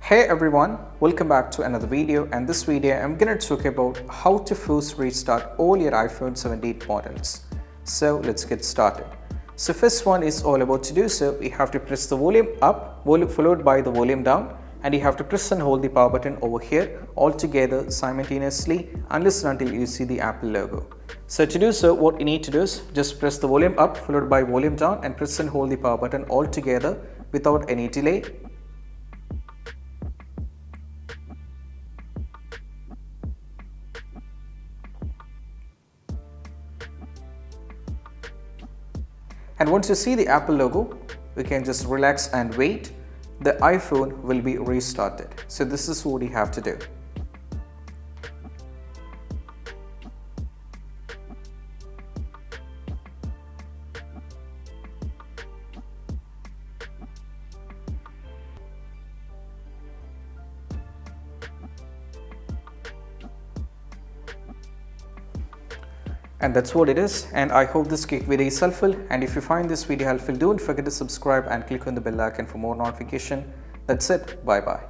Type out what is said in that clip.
Hey everyone, welcome back to another video, and this video I'm gonna talk about how to force restart all your iPhone 17 models. So let's get started. So first one is all about to do so, you have to press the volume up, followed by the volume down, and you have to press and hold the power button over here all together simultaneously unless and until you see the Apple logo. So to do so, what you need to do is just press the volume up followed by volume down and press and hold the power button all together without any delay. And once you see the Apple logo, you can just relax and wait. The iPhone will be restarted. So this is what you have to do. And that's what it is, and I hope this quick video is helpful, and if you find this video helpful, don't forget to subscribe and click on the bell icon for more notification. That's it. Bye bye.